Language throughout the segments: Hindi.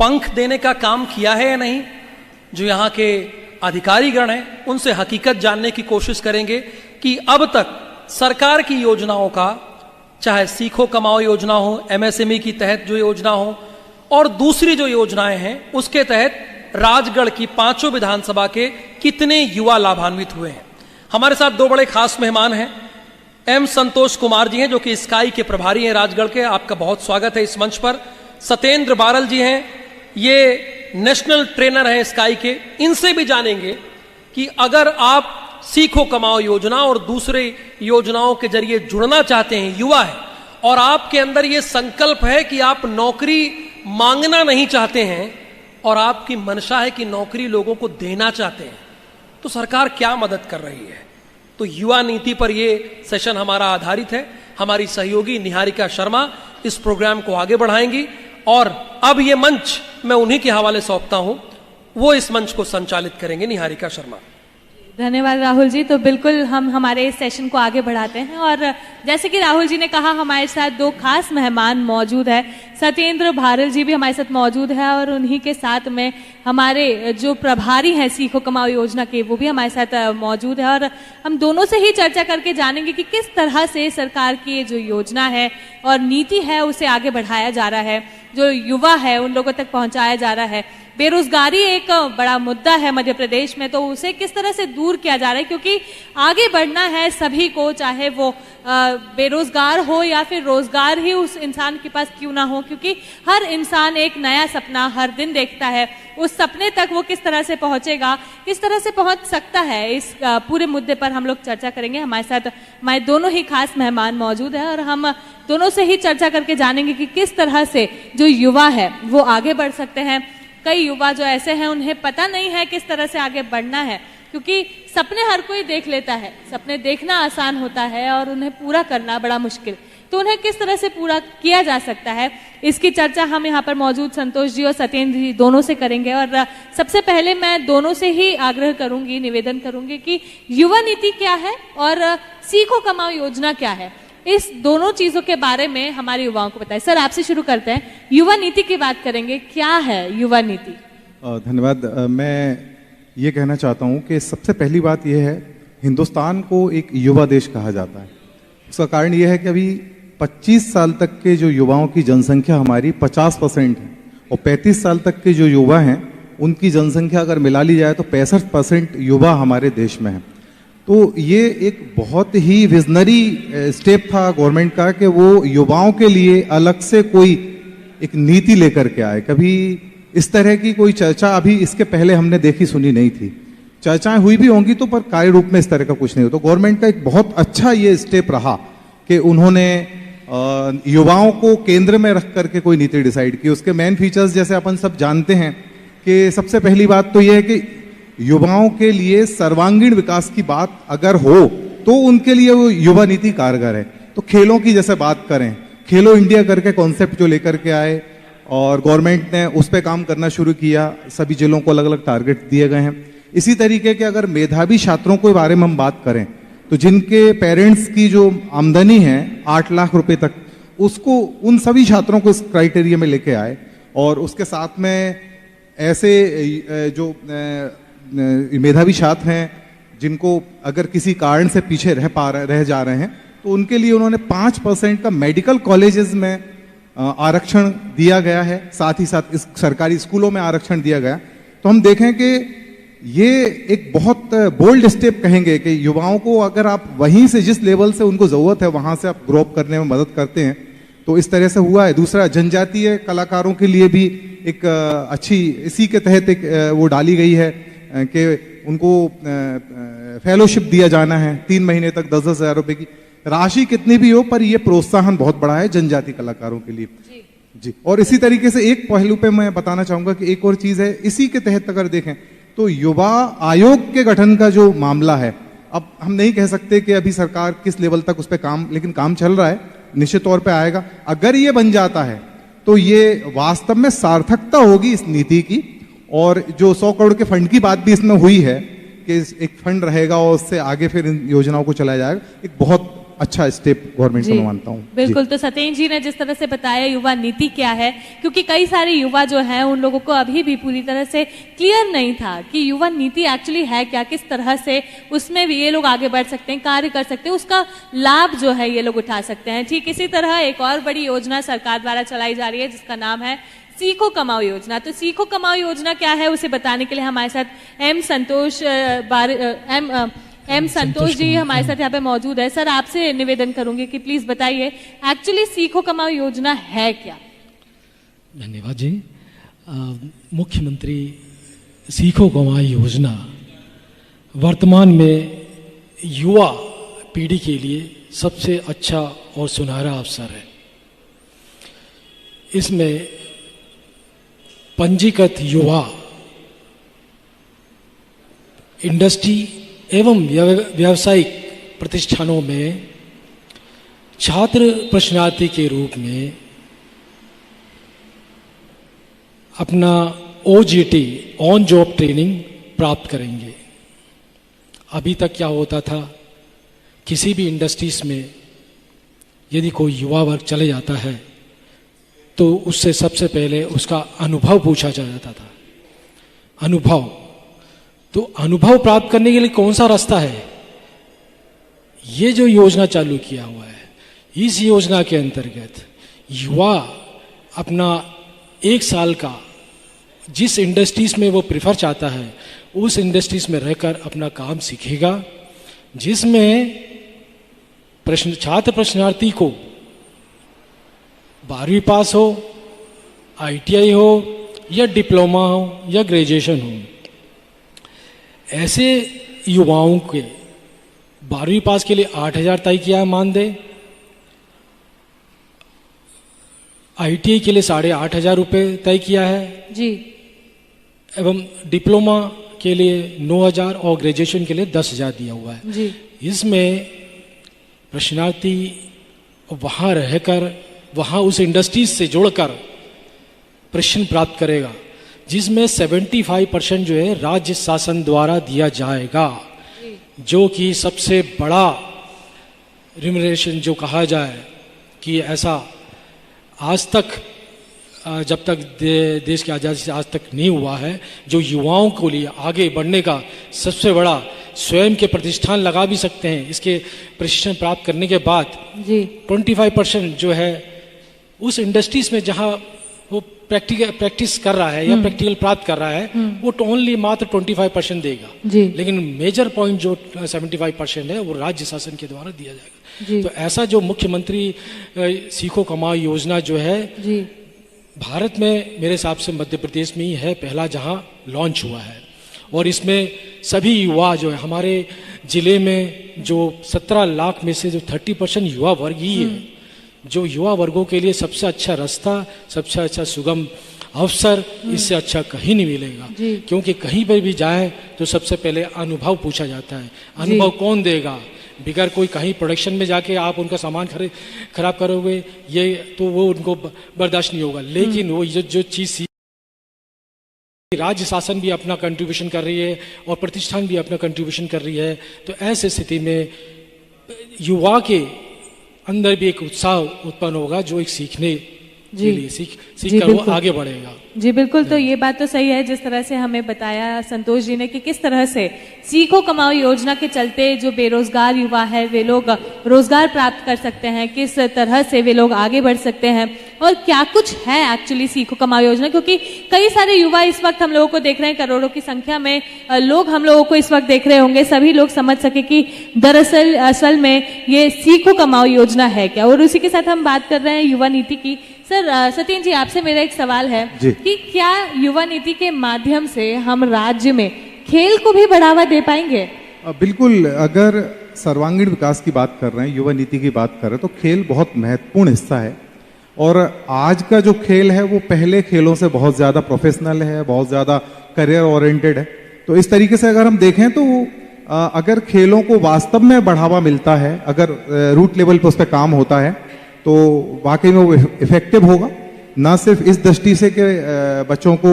पंख देने का काम किया है या नहीं। जो यहाँ के अधिकारीगण हैं उनसे हकीकत जानने की कोशिश करेंगे कि अब तक सरकार की योजनाओं का, चाहे सीखो कमाओ योजना हो, एमएसएमई की तहत जो योजना हो और दूसरी जो योजनाएं हैं उसके तहत राजगढ़ की 5 विधानसभा के कितने युवा लाभान्वित हुए हैं। हमारे साथ 2 बड़े खास मेहमान हैं। एम संतोष कुमार जी हैं जो कि स्काई के प्रभारी हैं राजगढ़ के, आपका बहुत स्वागत है इस मंच पर। सत्येंद्र बारल जी हैं, ये नेशनल ट्रेनर हैं स्काई के। इनसे भी जानेंगे कि अगर आप सीखो कमाओ योजना और दूसरे योजनाओं के जरिए जुड़ना चाहते हैं, युवा है, और आपके अंदर ये संकल्प है कि आप नौकरी मांगना नहीं चाहते हैं और आपकी मंशा है कि नौकरी लोगों को देना चाहते हैं, तो सरकार क्या मदद कर रही है। तो युवा नीति पर ये सेशन हमारा आधारित है। हमारी सहयोगी निहारिका शर्मा इस प्रोग्राम को आगे बढ़ाएंगी और अब ये मंच मैं उन्हीं के हवाले सौंपता हूं, वो इस मंच को संचालित करेंगे। निहारिका शर्मा। धन्यवाद राहुल जी। तो बिल्कुल हम हमारे इस सेशन को आगे बढ़ाते हैं और जैसे कि राहुल जी ने कहा, हमारे साथ 2 खास मेहमान मौजूद है। सत्येंद्र बारल जी भी हमारे साथ मौजूद है और उन्हीं के साथ में हमारे जो प्रभारी हैं सीखो कमाओ योजना के, वो भी हमारे साथ मौजूद है और हम दोनों से ही चर्चा करके जानेंगे कि किस तरह से सरकार की जो योजना है और नीति है उसे आगे बढ़ाया जा रहा है, जो युवा है उन लोगों तक पहुंचाया जा रहा है। बेरोजगारी एक बड़ा मुद्दा है मध्य प्रदेश में, तो उसे किस तरह से दूर किया जा रहा है, क्योंकि आगे बढ़ना है सभी को, चाहे वो बेरोजगार हो या फिर रोजगार ही उस इंसान के पास क्यों ना हो, क्योंकि हर इंसान एक नया सपना हर दिन देखता है। उस सपने तक वो किस तरह से पहुंचेगा, किस तरह से पहुंच सकता है, इस पूरे मुद्दे पर हम लोग चर्चा करेंगे। हमारे साथ हमारे दोनों ही खास मेहमान मौजूद हैं और हम दोनों से ही चर्चा करके जानेंगे कि किस तरह से जो युवा है वो आगे बढ़ सकते हैं। कई युवा जो ऐसे हैं उन्हें पता नहीं है किस तरह से आगे बढ़ना है, क्योंकि सपने हर कोई देख लेता है, सपने देखना आसान होता है और उन्हें पूरा करना बड़ा मुश्किल। तो उन्हें किस तरह से पूरा किया जा सकता है, इसकी चर्चा हम यहाँ पर मौजूद संतोष जी और सत्येंद्र जी दोनों से करेंगे। और सबसे पहले मैं दोनों से ही आग्रह करूंगी, निवेदन करूंगी कि युवा नीति क्या है और सीखो कमाओ योजना क्या है, इस दोनों चीजों के बारे में हमारे युवाओं को बताएं। सर, आपसे शुरू करते हैं, युवा नीति की बात करेंगे, क्या है युवा नीति? धन्यवाद। मैं ये कहना चाहता हूँ कि सबसे पहली बात यह है, हिंदुस्तान को एक युवा देश कहा जाता है। उसका कारण यह है कि अभी 25 साल तक के जो युवाओं की जनसंख्या हमारी 50% है और 35 साल तक के जो युवा हैं उनकी जनसंख्या अगर मिला ली जाए तो 65% युवा हमारे देश में है। तो ये एक बहुत ही विजनरी स्टेप था गवर्नमेंट का कि वो युवाओं के लिए अलग से कोई एक नीति लेकर के आए। कभी इस तरह की कोई चर्चा अभी इसके पहले हमने देखी सुनी नहीं थी। चर्चाएं हुई भी होंगी तो पर कार्य रूप में इस तरह का कुछ नहीं हो। तो गवर्नमेंट का एक बहुत अच्छा ये स्टेप रहा कि उन्होंने युवाओं को केंद्र में रख करके कोई नीति डिसाइड की। उसके मेन फीचर्स जैसे अपन सब जानते हैं कि सबसे पहली बात तो ये है कि युवाओं के लिए सर्वांगीण विकास की बात अगर हो तो उनके लिए वो युवा नीति कारगर है। तो खेलों की जैसे बात करें, खेलो इंडिया करके कॉन्सेप्ट जो लेकर के आए और गवर्नमेंट ने उस पर काम करना शुरू किया। सभी जिलों को अलग अलग टारगेट दिए गए हैं। इसी तरीके के अगर मेधावी छात्रों के बारे में हम बात करें तो जिनके पेरेंट्स की जो आमदनी है 8 लाख रुपए तक, उसको उन सभी छात्रों को इस क्राइटेरिया में लेके आए और उसके साथ में ऐसे जो मेधावी छात्र हैं जिनको अगर किसी कारण से पीछे रह जा रहे हैं तो उनके लिए उन्होंने 5% का मेडिकल कॉलेजेस में आरक्षण दिया गया है। साथ ही साथ इस सरकारी स्कूलों में आरक्षण दिया गया। तो हम देखें कि ये एक बहुत बोल्ड स्टेप कहेंगे कि युवाओं को अगर आप वहीं से जिस लेवल से उनको जरूरत है वहां से आप ग्रो अप करने में मदद करते हैं तो इस तरह से हुआ है। दूसरा, जनजातीय कलाकारों के लिए भी एक अच्छी इसी के तहत एक वो डाली गई है कि उनको फेलोशिप दिया जाना है 3 महीने तक 10-10 हज़ार रुपए की राशि, कितनी भी हो पर ये प्रोत्साहन बहुत बड़ा है जनजाति कलाकारों के लिए जी। और इसी तरीके से एक पहलू पे मैं बताना चाहूंगा कि एक और चीज है, इसी के तहत अगर देखें तो युवा आयोग के गठन का जो मामला है, अब हम नहीं कह सकते कि अभी सरकार किस लेवल तक उस पर काम, लेकिन काम चल रहा है, निश्चित तौर पे आएगा। अगर ये बन जाता है तो ये वास्तव में सार्थकता होगी इस नीति की। और जो 100 करोड़ के फंड की बात भी इसमें हुई है कि एक फंड रहेगा और उससे आगे फिर इन योजनाओं को चलाया जाएगा, एक बहुत अच्छा स्टेप गवर्नमेंट का मैं मानता हूँ। बिल्कुल। तो सत्येंद्र जी ने जिस तरह से बताया युवा नीति क्या है, क्योंकि कई सारे युवा जो हैं उन लोगों को अभी भी पूरी तरह से क्लियर नहीं था कि युवा नीति एक्चुअली है क्या, किस तरह से उसमें भी ये लोग आगे बढ़ सकते हैं, कार्य कर सकते हैं, उसका लाभ जो है ये लोग उठा सकते हैं। ठीक इसी तरह एक और बड़ी योजना सरकार द्वारा चलाई जा रही है जिसका नाम है सीखो कमाओ योजना। तो सीखो कमाओ योजना क्या है उसे बताने के लिए हमारे साथ एम संतोष जी हमारे साथ यहाँ पे मौजूद है। सर, आपसे निवेदन करूंगी कि प्लीज बताइए एक्चुअली सीखो कमाओ योजना है क्या। धन्यवाद जी। मुख्यमंत्री सीखो कमाओ योजना वर्तमान में युवा पीढ़ी के लिए सबसे अच्छा और सुनहरा अवसर है। इसमें पंजीकृत युवा इंडस्ट्री एवं व्यावसायिक प्रतिष्ठानों में छात्र प्रशिक्षणार्थी के रूप में अपना OJT ऑन जॉब ट्रेनिंग प्राप्त करेंगे। अभी तक क्या होता था, किसी भी इंडस्ट्रीज में यदि कोई युवा वर्ग चले जाता है तो उससे सबसे पहले उसका अनुभव पूछा जाता था। अनुभव, तो अनुभव प्राप्त करने के लिए कौन सा रास्ता है, ये जो योजना चालू किया हुआ है, इस योजना के अंतर्गत युवा अपना 1 साल का जिस इंडस्ट्रीज में वो प्रेफर चाहता है उस इंडस्ट्रीज में रहकर अपना काम सीखेगा, जिसमें छात्र प्रशिक्षणार्थी को 12वीं पास हो, ITI हो या डिप्लोमा हो या ग्रेजुएशन हो। ऐसे युवाओं के 12वीं पास के लिए 8,000 तय किया है मानदेय, ITI के लिए 8,500 रुपये तय किया है जी, एवं डिप्लोमा के लिए 9,000 और ग्रेजुएशन के लिए 10,000 दिया हुआ है जी। इसमें प्रशिक्षणार्थी वहाँ रहकर वहाँ उस इंडस्ट्रीज से जुड़कर प्रशिक्षण प्राप्त करेगा, जिसमें 75% जो है राज्य शासन द्वारा दिया जाएगा, जो कि सबसे बड़ा रिम्यूनरेशन जो कहा जाए कि ऐसा आज तक जब तक देश की आज़ादी से आज तक नहीं हुआ है, जो युवाओं को लिए आगे बढ़ने का सबसे बड़ा स्वयं के प्रतिष्ठान लगा भी सकते हैं। इसके प्रशिक्षण प्राप्त करने के बाद जी 25% जो है उस इंडस्ट्रीज में जहां वो प्रैक्टिस कर रहा है या प्रैक्टिकल प्राप्त कर रहा है, वो ओनली मात्र 25% देगा जी। लेकिन मेजर पॉइंट जो 75% है वो राज्य शासन के द्वारा दिया जाएगा जी। तो ऐसा जो मुख्यमंत्री सीखो कमाओ योजना जो है जी भारत में मेरे हिसाब से मध्य प्रदेश में ही है पहला जहां लॉन्च हुआ है। और इसमें सभी युवा जो है हमारे जिले में जो 17 लाख में से जो 30% युवा वर्ग ही है, जो युवा वर्गों के लिए सबसे अच्छा रास्ता, सबसे अच्छा सुगम अवसर, इससे अच्छा कहीं नहीं मिलेगा। क्योंकि कहीं पर भी जाए तो सबसे पहले अनुभव पूछा जाता है। अनुभव कौन देगा? बिगर कोई कहीं प्रोडक्शन में जाके आप उनका सामान खराब करोगे ये तो वो उनको बर्दाश्त नहीं होगा। लेकिन वो जो चीज़ राज्य शासन भी अपना कंट्रीब्यूशन कर रही है और प्रतिष्ठान भी अपना कंट्रीब्यूशन कर रही है, तो ऐसे स्थिति में युवा के अंदर भी एक उत्साह उत्पन्न होगा जो एक सीखने के लिए सीख कर वो आगे बढ़ेगा। जी बिल्कुल। तो ये बात तो सही है जिस तरह से हमें बताया संतोष जी ने कि किस तरह से सीखो कमाओ योजना के चलते जो बेरोजगार युवा है वे लोग रोजगार प्राप्त कर सकते हैं, किस तरह से वे लोग आगे बढ़ सकते हैं और क्या कुछ है एक्चुअली सीखो कमाओ योजना। क्योंकि कई सारे युवा इस वक्त हम लोगों को देख रहे हैं, करोड़ों की संख्या में लोग हम लोगों को इस वक्त देख रहे होंगे, सभी लोग समझ सके कि दरअसल असल में ये सीखो कमाओ योजना है क्या। और उसी के साथ हम बात कर रहे हैं युवा नीति की। सर सत्येंद्र जी, आपसे मेरा एक सवाल है कि क्या युवा नीति के माध्यम से हम राज्य में खेल को भी बढ़ावा दे पाएंगे? बिल्कुल। अगर सर्वांगीण विकास की बात कर रहे हैं, युवा नीति की बात कर रहे हैं, तो खेल बहुत महत्वपूर्ण हिस्सा है। और आज का जो खेल है वो पहले खेलों से बहुत ज्यादा प्रोफेशनल है, बहुत ज्यादा करियर ओरिएंटेड है। तो इस तरीके से अगर हम देखें तो अगर खेलों को वास्तव में बढ़ावा मिलता है, अगर रूट लेवल पर उस पर काम होता है, तो वाकई में वो इफेक्टिव होगा। ना सिर्फ इस दृष्टि से कि बच्चों को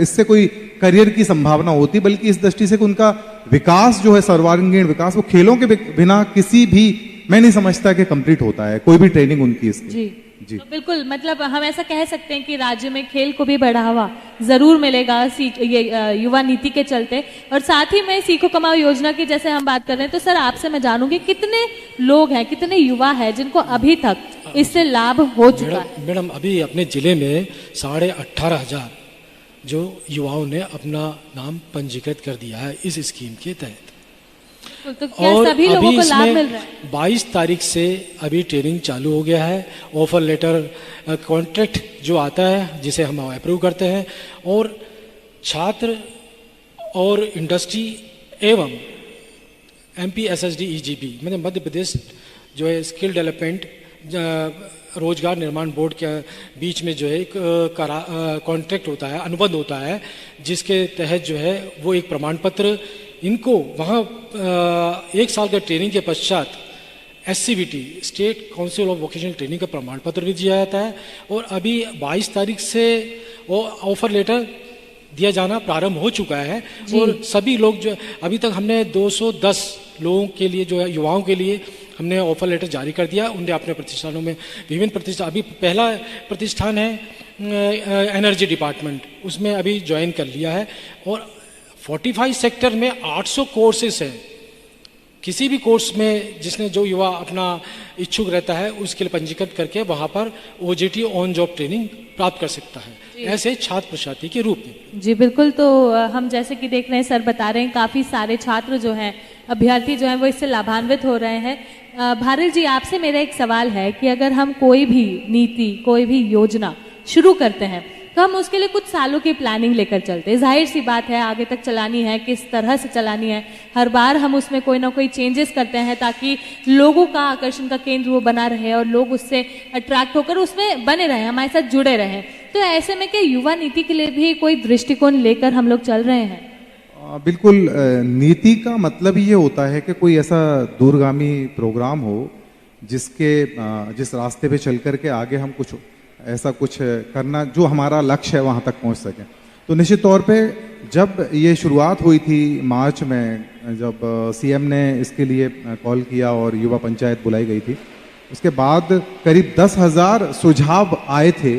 इससे कोई करियर की संभावना होती, बल्कि इस दृष्टि से कि उनका विकास जो है, सर्वांगीण विकास, वो खेलों के बिना किसी भी मैं नहीं समझता कि कंप्लीट होता है कोई भी ट्रेनिंग उनकी इसकी। जी। तो बिल्कुल मतलब हम ऐसा कह सकते हैं कि राज्य में खेल को भी बढ़ावा जरूर मिलेगा ये युवा नीति के चलते। और साथ ही में सीखो कमाओ योजना की जैसे हम बात कर रहे हैं, तो सर आपसे मैं जानूंगी कितने लोग हैं, कितने युवा हैं जिनको अभी तक इससे लाभ हो चुका है? मैडम अभी अपने जिले में 18,500 जो युवाओं ने अपना नाम पंजीकृत कर दिया है इस स्कीम के तहत। तो क्या सभी लोगों को लाभ मिल रहा है? 22 तारीख से अभी ट्रेनिंग चालू हो गया है। ऑफर लेटर कॉन्ट्रैक्ट जो आता है जिसे हम अप्रूव करते हैं, और छात्र और इंडस्ट्री एवं MPSSD EGB मतलब मध्य प्रदेश जो है स्किल डेवलपमेंट रोजगार निर्माण बोर्ड के बीच में जो है एक कॉन्ट्रैक्ट होता है, अनुबंध होता है, जिसके तहत जो है वो एक प्रमाण पत्र इनको वहाँ 1 साल का ट्रेनिंग के पश्चात SCVT state council of vocational training का प्रमाण पत्र भी दिया जाता है। और अभी 22 तारीख से वो ऑफर लेटर दिया जाना प्रारंभ हो चुका है। और सभी लोग जो अभी तक हमने 210 लोगों के लिए जो है युवाओं के लिए हमने ऑफर लेटर जारी कर दिया। उन्हें अपने प्रतिष्ठानों में विभिन्न प्रतिष्ठान, अभी पहला प्रतिष्ठान है एनर्जी डिपार्टमेंट, उसमें अभी ज्वाइन कर लिया है। और 45 सेक्टर में 800 कोर्सेस हैं। किसी भी कोर्स में जिसने जो युवा अपना इच्छुक रहता है उसके लिए पंजीकृत करके वहाँ पर OJT ऑन जॉब ट्रेनिंग प्राप्त कर सकता है ऐसे छात्र प्रशाती के रूप में। जी बिल्कुल। तो हम जैसे कि देख रहे हैं सर बता रहे हैं काफ़ी सारे छात्र जो हैं, अभ्यर्थी जो हैं वो इससे लाभान्वित हो रहे हैं। भारत जी आपसे मेरा एक सवाल है कि अगर हम कोई भी नीति, कोई भी योजना शुरू करते हैं तो हम उसके लिए कुछ सालों की प्लानिंग लेकर चलते हैं। जाहिर सी बात है आगे तक चलानी है, किस तरह से चलानी है, हर बार हम उसमें कोई ना कोई चेंजेस करते हैं ताकि लोगों का आकर्षण का केंद्र वो बना रहे और लोग उससे अट्रैक्ट होकर उसमें बने रहें, हमारे साथ जुड़े रहें। तो ऐसे में क्या युवा नीति के लिए भी कोई दृष्टिकोण लेकर हम लोग चल रहे हैं? बिल्कुल। नीति का मतलब ही ये होता है कि कोई ऐसा दूरगामी प्रोग्राम हो जिस रास्ते पे चल करके आगे हम ऐसा कुछ करना जो हमारा लक्ष्य है वहाँ तक पहुँच सके। तो निश्चित तौर पे जब ये शुरुआत हुई थी मार्च में, जब CM ने इसके लिए कॉल किया और युवा पंचायत बुलाई गई थी, उसके बाद करीब 10,000 सुझाव आए थे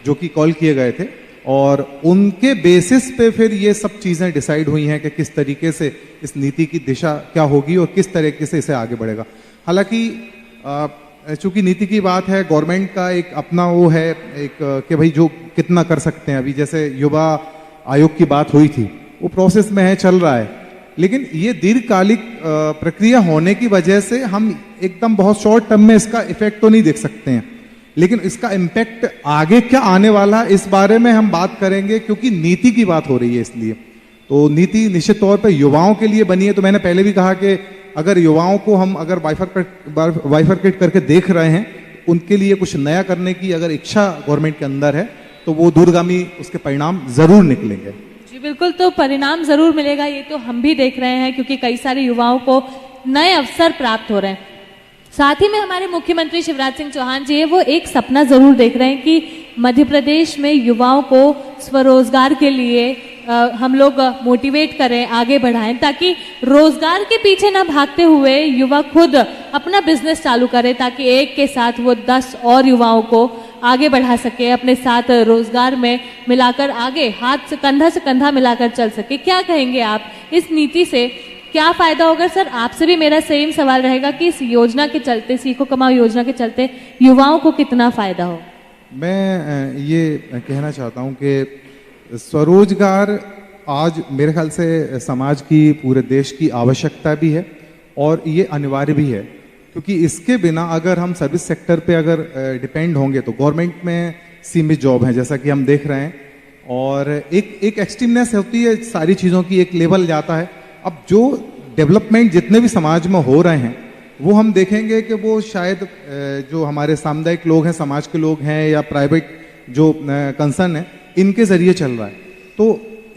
जो कि कॉल किए गए थे और उनके बेसिस पे फिर ये सब चीज़ें डिसाइड हुई हैं कि किस तरीके से इस नीति की दिशा क्या होगी और किस तरीके से इसे आगे बढ़ेगा। हालांकि चूंकि नीति की बात है, गवर्नमेंट का एक अपना वो है एक कि भाई जो कितना कर सकते हैं। अभी जैसे युवा आयोग की बात हुई थी, वो प्रोसेस में है, चल रहा है, लेकिन ये दीर्घकालिक प्रक्रिया होने की वजह से हम एकदम बहुत शॉर्ट टर्म में इसका इफेक्ट तो नहीं देख सकते हैं, लेकिन इसका इम्पैक्ट आगे क्या आने वाला है इस बारे में हम बात करेंगे, क्योंकि नीति की बात हो रही है। इसलिए तो नीति निश्चित तौर पर युवाओं के लिए बनी है। तो मैंने पहले भी कहा कि अगर युवाओं को हम अगर बाइफरकेट करके देख रहे हैं, उनके लिए कुछ नया करने की अगर इच्छा गवर्नमेंट के अंदर है तो वो दूरगामी उसके परिणाम जरूर निकलेंगे। जी बिल्कुल। तो परिणाम जरूर मिलेगा, ये तो हम भी देख रहे हैं क्योंकि कई सारे युवाओं को नए अवसर प्राप्त हो रहे हैं। साथ ही में हमारे मुख्यमंत्री शिवराज सिंह चौहान जी है वो एक सपना जरूर देख रहे हैं कि मध्य प्रदेश में युवाओं को स्वरोजगार के लिए हम लोग मोटिवेट करें, आगे बढ़ाएं, ताकि रोजगार के पीछे ना भागते हुए युवा खुद अपना बिजनेस चालू करे, ताकि एक के साथ वो 10 और युवाओं को आगे बढ़ा सके, अपने साथ रोजगार में मिलाकर आगे हाथ से कंधा मिलाकर चल सके। क्या कहेंगे आप इस नीति से क्या फायदा होगा? सर आपसे भी मेरा सेम सवाल रहेगा कि इस योजना के चलते, सीखो कमाओ योजना के चलते युवाओं को कितना फायदा हो? मैं ये कहना चाहता हूँ कि स्वरोजगार आज मेरे ख्याल से समाज की, पूरे देश की आवश्यकता भी है और ये अनिवार्य भी है, क्योंकि इसके बिना अगर हम सर्विस सेक्टर पे अगर डिपेंड होंगे तो गवर्नमेंट में सीमित जॉब है जैसा कि हम देख रहे हैं, और एक एक्सट्रीमनेस होती है सारी चीज़ों की, एक लेवल जाता है। अब जो डेवलपमेंट जितने भी समाज में हो रहे हैं वो हम देखेंगे कि वो शायद जो हमारे सामुदायिक लोग हैं, समाज के लोग हैं, या प्राइवेट जो कंसर्न है, इनके जरिए चल रहा है। तो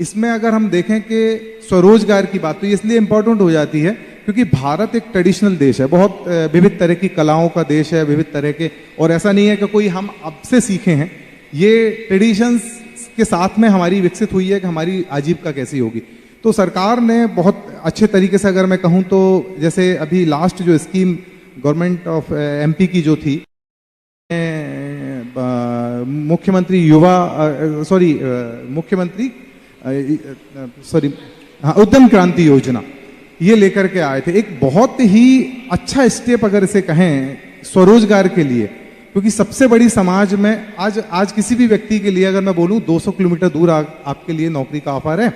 इसमें अगर हम देखें कि स्वरोजगार की बात तो इसलिए इम्पोर्टेंट हो जाती है क्योंकि भारत एक ट्रेडिशनल देश है, बहुत विविध तरह की कलाओं का देश है, विविध तरह के, और ऐसा नहीं है कि कोई हम अब से सीखे हैं, ये ट्रेडिशंस के साथ में हमारी विकसित हुई है कि हमारी आजीविका कैसी होगी। तो सरकार ने बहुत अच्छे तरीके से, अगर मैं कहूँ तो, जैसे अभी लास्ट जो स्कीम गवर्नमेंट ऑफ एमपी की जो थी, मुख्यमंत्री उद्यम क्रांति योजना ये लेकर के आए थे। एक बहुत ही अच्छा स्टेप अगर इसे कहें स्वरोजगार के लिए, क्योंकि सबसे बड़ी समाज में आज किसी भी व्यक्ति के लिए अगर मैं बोलूं 200 किलोमीटर दूर आपके लिए नौकरी का ऑफर है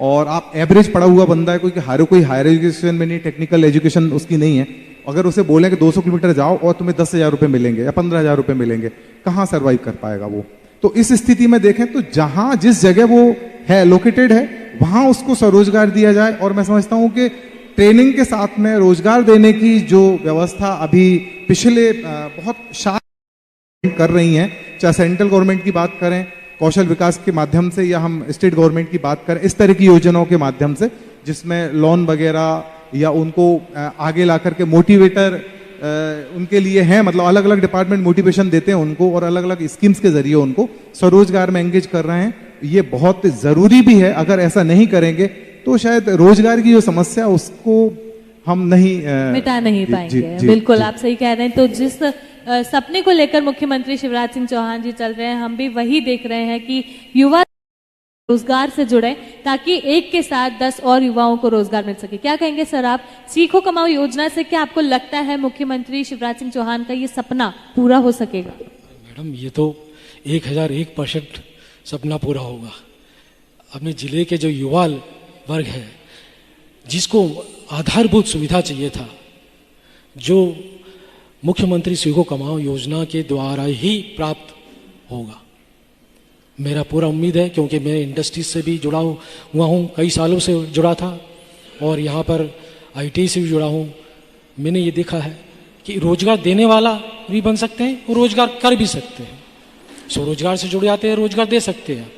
और आप एवरेज पढ़ा हुआ बंदा है, कोई हायर एजुकेशन में नहीं, टेक्निकल एजुकेशन उसकी नहीं है, अगर उसे बोलें कि 200 किलोमीटर जाओ और तुम्हें 10,000 रुपये मिलेंगे या 15,000 रुपये मिलेंगे, कहाँ सर्वाइव कर पाएगा वो। तो इस स्थिति में देखें तो जहां जिस जगह वो है लोकेटेड है वहां उसको स्वरोजगार दिया जाए। और मैं समझता हूं कि ट्रेनिंग के साथ में रोजगार देने की जो व्यवस्था अभी पिछले बहुत कर रही हैं, चाहे सेंट्रल गवर्नमेंट की बात करें कौशल विकास के माध्यम से या हम स्टेट गवर्नमेंट की बात करें, इस तरह की योजनाओं के माध्यम से जिसमें लोन वगैरह या उनको आगे ला करके मोटिवेटर उनके लिए हैं, मतलब अलग अलग डिपार्टमेंट मोटिवेशन देते हैं उनको और अलग अलग स्कीम्स के जरिए उनको स्वरोजगार में एंगेज कर रहे हैं। ये बहुत जरूरी भी है। अगर ऐसा नहीं करेंगे तो शायद रोजगार की जो समस्या उसको हम मिटा नहीं पाएंगे। बिल्कुल आप सही कह रहे हैं। तो जिस सपने को लेकर मुख्यमंत्री शिवराज सिंह चौहान जी चल रहे हैं, हम भी वही देख रहे हैं कि युवा रोजगार से जुड़े ताकि एक के साथ 10 और युवाओं को रोजगार मिल सके। क्या कहेंगे सर आप, सीखो कमाओ योजना से क्या आपको लगता है मुख्यमंत्री शिवराज सिंह चौहान का ये सपना पूरा हो सकेगा? मैडम ये तो 1001% सपना पूरा होगा। अपने जिले के जो युवा वर्ग है जिसको आधारभूत सुविधा चाहिए था, जो मुख्यमंत्री सीखो कमाओ योजना के द्वारा ही प्राप्त होगा, मेरा पूरा उम्मीद है। क्योंकि मैं इंडस्ट्रीज से भी जुड़ा हुआ हूँ, कई सालों से जुड़ा था और यहाँ पर आईटी से भी जुड़ा हूँ। मैंने ये देखा है कि रोजगार देने वाला भी बन सकते हैं और रोजगार कर भी सकते हैं। स्वरोजगार से जुड़ जाते हैं, रोजगार दे सकते हैं।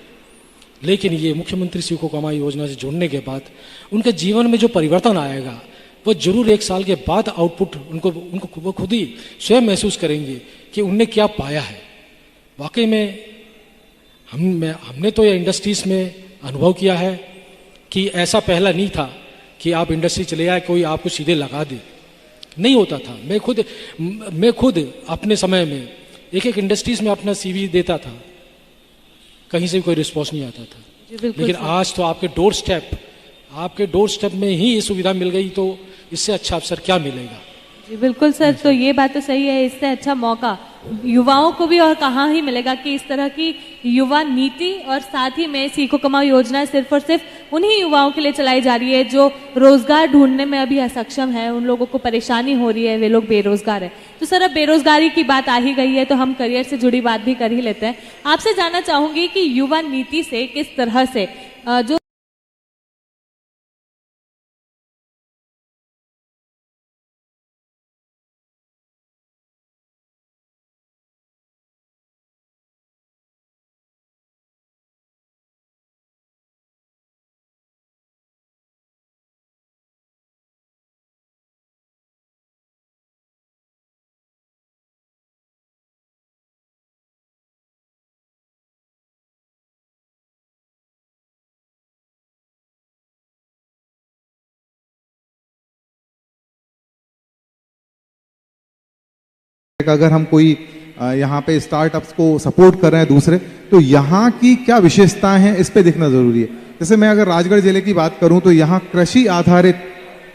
लेकिन ये मुख्यमंत्री सीखो कमाओ योजना से जुड़ने के बाद उनके जीवन में जो परिवर्तन आएगा वो जरूर 1 साल के बाद आउटपुट उनको वो खुद ही स्वयं महसूस करेंगे कि उनने क्या पाया है। वाकई में हमने तो ये इंडस्ट्रीज में अनुभव किया है कि ऐसा पहला नहीं था कि आप इंडस्ट्री चले जाए कोई आपको सीधे लगा दे, नहीं होता था। मैं खुद अपने समय में एक इंडस्ट्रीज में अपना सीवी देता था, कहीं से कोई रिस्पॉन्स नहीं आता था। लेकिन आज तो आपके डोर स्टेप में ही ये सुविधा मिल गई, तो इससे अच्छा अवसर क्या मिलेगा। जी बिल्कुल सर, तो ये बात तो सही है। इससे अच्छा मौका युवाओं को भी और कहाँ ही मिलेगा कि इस तरह की युवा नीति और साथ ही में सीखो कमाओ योजना सिर्फ और सिर्फ उन्हीं युवाओं के लिए चलाई जा रही है जो रोजगार ढूंढने में अभी असक्षम है, उन लोगों को परेशानी हो रही है, वे लोग बेरोजगार है। तो सर अब बेरोजगारी की बात आ ही गई है तो हम करियर से जुड़ी बात भी कर ही लेते हैं। आपसे जानना चाहूंगी कि युवा नीति से किस तरह से जो अगर हम कोई यहाँ पे स्टार्टअप्स को सपोर्ट कर रहे हैं दूसरे, तो यहाँ की क्या विशेषताएं हैं इस पे देखना जरूरी है। जैसे मैं अगर राजगढ़ जिले की बात करूं तो यहाँ कृषि आधारित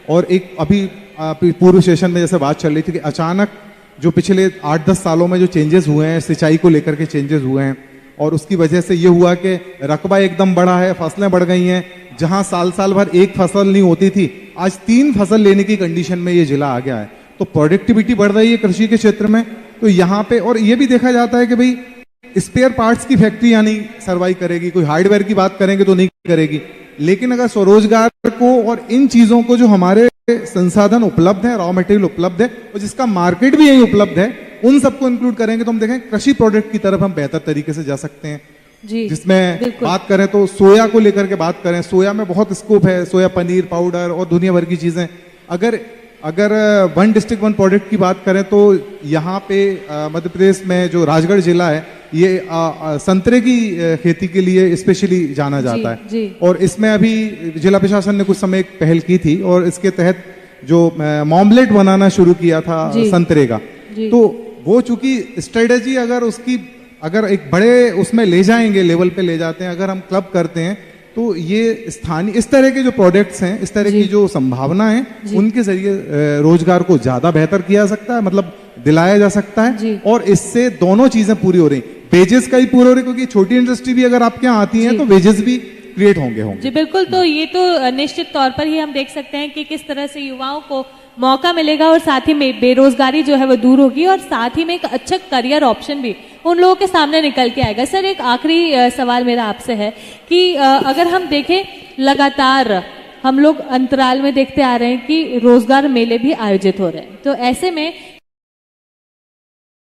और एक अभी पूर्व सेशन में जैसे बात चल रही थी कि अचानक जो पिछले 8-10 सालों में जो चेंजेस हुए हैं, सिंचाई को लेकर के चेंजेस हुए हैं और उसकी वजह से ये हुआ कि रकबा एकदम बढ़ा है, फसलें बढ़ गई हैं। जहां साल भर एक फसल नहीं होती थी, आज 3 फसल लेने की कंडीशन में ये जिला आ गया है। तो प्रोडक्टिविटी बढ़ रही है कृषि के क्षेत्र में। तो यहाँ पे और ये भी देखा जाता है कि भाई स्पेयर पार्ट्स की फैक्ट्री यानी सर्वाइव करेगी, कोई हार्डवेयर की बात करेंगे तो नहीं करेगी। लेकिन अगर स्वरोजगार को और इन चीजों को जो हमारे संसाधन उपलब्ध है, रॉ मटेरियल उपलब्ध है और जिसका मार्केट भी यही उपलब्ध है, उन सबको इंक्लूड करेंगे तो हम देखें कृषि प्रोडक्ट की तरफ हम बेहतर तरीके से जा सकते हैं। जी, जिसमें बात करें तो सोया को लेकर के बात करें, सोया में बहुत स्कोप है, सोया पनीर पाउडर और दुनिया भर की चीजें। अगर वन डिस्ट्रिक्ट वन प्रोडक्ट की बात करें तो यहाँ पे मध्य प्रदेश में जो राजगढ़ जिला है ये संतरे की खेती के लिए स्पेशली जाना जाता है। और इसमें अभी जिला प्रशासन ने कुछ समय एक पहल की थी और इसके तहत जो मॉमलेट बनाना शुरू किया था जी। संतरे का, जी। तो वो चूंकि स्ट्रेटेजी अगर एक बड़े उसमें ले जाएंगे, लेवल पे ले जाते हैं, अगर हम क्लब करते हैं, तो ये स्थानीय इस तरह के जो प्रोडक्ट्स हैं, इस तरह की जो संभावना है, उनके जरिए रोजगार को ज्यादा बेहतर किया जा सकता है, मतलब दिलाया जा सकता जी। है, और इससे दोनों चीजें पूरी हो रही, वेजेस का ही पूरा हो रही, क्योंकि छोटी इंडस्ट्री भी अगर आपके यहाँ आती है तो वेजेस भी क्रिएट होंगे। जी बिल्कुल, तो ये तो निश्चित तौर पर ही हम देख सकते हैं कि किस तरह से युवाओं को मौका मिलेगा और साथ ही में बेरोजगारी जो है वो दूर होगी और साथ ही में एक अच्छा करियर ऑप्शन भी उन लोगों के सामने निकल के आएगा। सर, एक आखिरी सवाल मेरा आपसे है कि अगर हम देखें, लगातार हम लोग अंतराल में देखते आ रहे हैं कि रोजगार मेले भी आयोजित हो रहे हैं, तो ऐसे में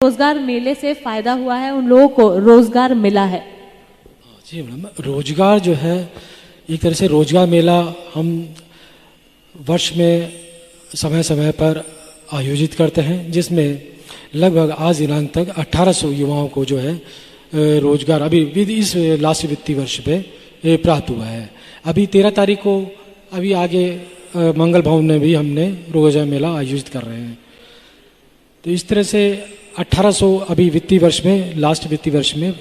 रोजगार मेले से फायदा हुआ है, उन लोगों को रोजगार मिला है? जी मैडम, रोजगार जो है एक तरह से रोजगार मेला हम वर्ष में समय समय पर आयोजित करते हैं, जिसमें लगभग आज दिनांक तक 1800 युवाओं को जो है रोजगार अभी इस लास्ट वित्तीय वर्ष पे प्राप्त हुआ है। अभी 13 तारीख को अभी आगे मंगल भवन में भी हमने रोजगार मेला आयोजित कर रहे हैं। तो इस तरह से 1800 अभी वित्तीय वर्ष में, लास्ट वित्तीय वर्ष में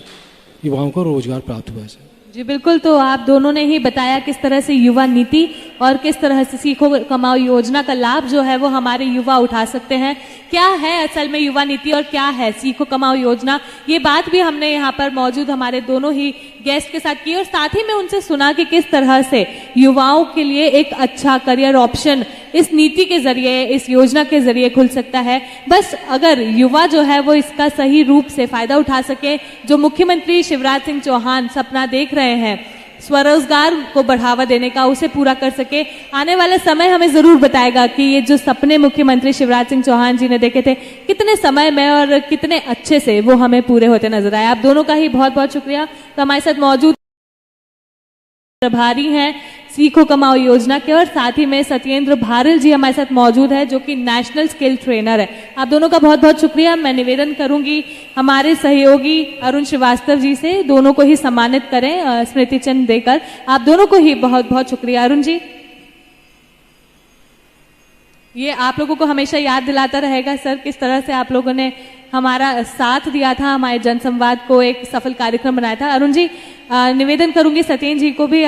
युवाओं को रोजगार प्राप्त हुआ है। जी बिल्कुल, तो आप दोनों ने ही बताया किस तरह से युवा नीति और किस तरह से सीखो कमाओ योजना का लाभ जो है वो हमारे युवा उठा सकते हैं। क्या है असल में युवा नीति और क्या है सीखो कमाओ योजना, ये बात भी हमने यहाँ पर मौजूद हमारे दोनों ही गेस्ट के साथ की और साथ ही में उनसे सुना कि किस तरह से युवाओं के लिए एक अच्छा करियर ऑप्शन इस नीति के जरिए, इस योजना के जरिए खुल सकता है। बस अगर युवा जो है वो इसका सही रूप से फायदा उठा सके, जो मुख्यमंत्री शिवराज सिंह चौहान सपना देख रहे हैं स्वरोजगार को बढ़ावा देने का, उसे पूरा कर सके। आने वाला समय हमें जरूर बताएगा कि ये जो सपने मुख्यमंत्री शिवराज सिंह चौहान जी ने देखे थे कितने समय में और कितने अच्छे से वो हमें पूरे होते नजर आए। आप दोनों का ही बहुत बहुत शुक्रिया। तो हमारे साथ मौजूद प्रभारी हैं सीखो कमाओ योजना के और साथ ही में सत्येंद्र भारल जी हमारे साथ मौजूद है जो कि नेशनल स्किल ट्रेनर है। आप दोनों का बहुत बहुत शुक्रिया। मैं निवेदन करूंगी हमारे सहयोगी अरुण श्रीवास्तव जी से, दोनों को ही सम्मानित करें स्मृति चिन्ह देकर। आप दोनों को ही बहुत बहुत शुक्रिया। अरुण जी, ये आप लोगों को हमेशा याद दिलाता रहेगा सर किस तरह से आप लोगों ने हमारा साथ दिया था, हमारे जनसंवाद को एक सफल कार्यक्रम बनाया था। अरुण जी, निवेदन करूंगी सत्येंद्र जी को भी आप